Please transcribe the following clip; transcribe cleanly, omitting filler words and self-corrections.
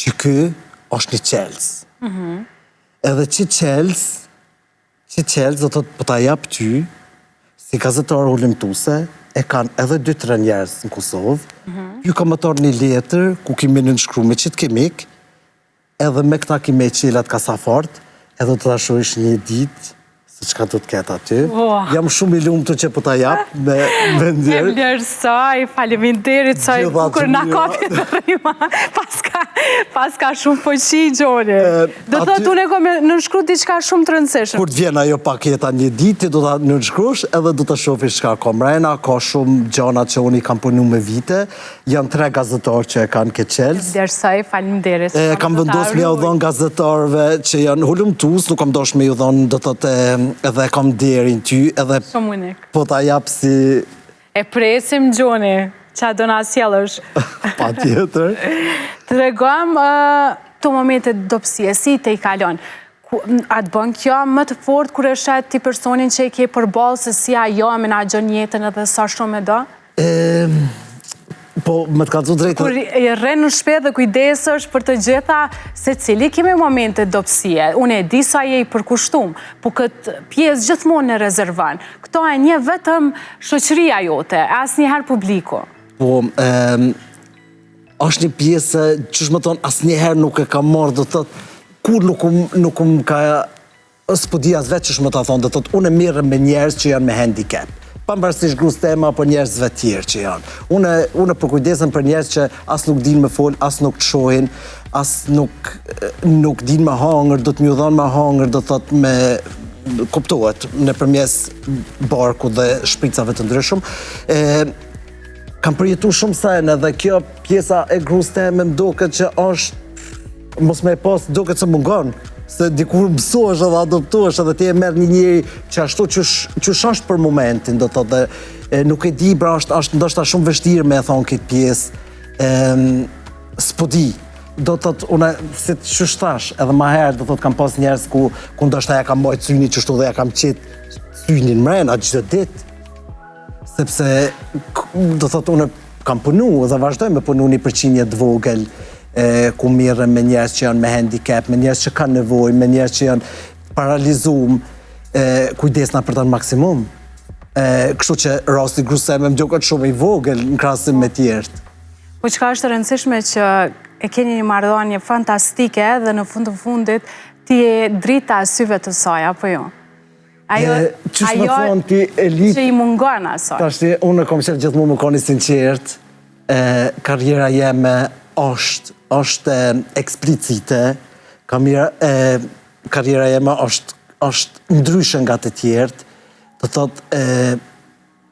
që ky është një qelës. Edhe që qelës do të po ta jap ty, si gazetar ulimtuse, e kanë edhe 2-3 njerëz në Kosovë, ju ka mëtor një letër, ku kemi nënshkru me qitë kemik, edhe me këta kime qilat kasafort, edhe të ta shohish një ditë, se çka do të ketë aty. Jam shumë i lumtur që po ta jap me ndjerë. E vlerësoj, faleminderit, sa i bukur na kapi të rrima. Paska shumë fuqi, Gjoni. Do të thotë unë kam nënshkruar diçka shumë të rëndësishme. Kur të vjen ajo paketa një ditë, do ta nënshkruash edhe do ta shohësh çka ka mrena, ka shumë gjëra që unë kam punuar me vite. Janë 3 gazetarë që e kanë këtë qelës. Vlerësoj, faleminderit. Kam vendosur me u dhon gazetarëve që janë hulumtues, nuk kam dashur me u dhon, do të thotë edhe kam derin ty, edhe shumë unik. Po ta jap si... E presim, Gjoni, qa do na sjellësh. Pa tjetër. Të regom të momentet dopsie, si të i kalon. A të bën kjo më të fort kur e shet ti personin që i ke përballë se si ajo menaxhon jetën edhe sa shumë e do? Po, më të kalëzu drejtë... Kur i rren në shpejt dhe kujdesësh për të gjitha, se cili kemi momente dopsie. Unë e di sa je i përkushtum, po këtë pjesë gjithmonë e rezervan. Këto e një vetëm shoqëria jote, asnjëherë publiku. Po, është një pjesë, që shmë tonë, asnjëherë nuk e ka marrë, do të thotë, kur nuk më ka... S'po di as vetë që shmë ta thonë, do të thotë, unë e mirë me njerëz që janë me handicap. Pavarësisht grus tema, apo njerëzve tjerë që janë. Unë përkujdesem për njerëz që as nuk din me fol, as nuk të shohin, as nuk din me hangër, do të mjë dhonë me hangër, do të thotë me kuptohet në përmjes barku dhe shpricave të ndryshëm. Kam përjetu shumë sen edhe kjo pjesa e grus teme më doket që është, mos me pas doket se mungon, se dikur mësohesh edhe adoptohesh edhe ti e merr një njeri që ashtu që është për momentin, do të thotë, nuk e di, pra është ndoshta shumë vështirë me e thonë këtë pjesë, s'po di, do të thotë, unë, si që shtash, edhe ma herë, do të thotë, kam pas njerës ku ndoshta ja kam bajt syni qështu dhe ja kam qitë synin mrena çdo ditë, sepse, do të thotë, unë kam punu dhe vazhdoj me punu një përqinje të vogël, ku mirë me njerës që janë me handicap, me njerës që kanë nevoj, me njerës që janë paralizum, kujdesna për të në maksimum. Kështu që rasti gruseme më gjokët shumë i vogël në krahasim me tjertë. Po çka është rëndësishme që e keni një marrëdhënie fantastike dhe në fund të fundit ti je drita e syve të saj, apo jo? Ajo që i mungon asaj. Tashti, unë kom qenë gjithmonë më koni sinqert, karriera jeme është eksplicite, karriera jeme është ndryshë nga të tjertë, të thotë,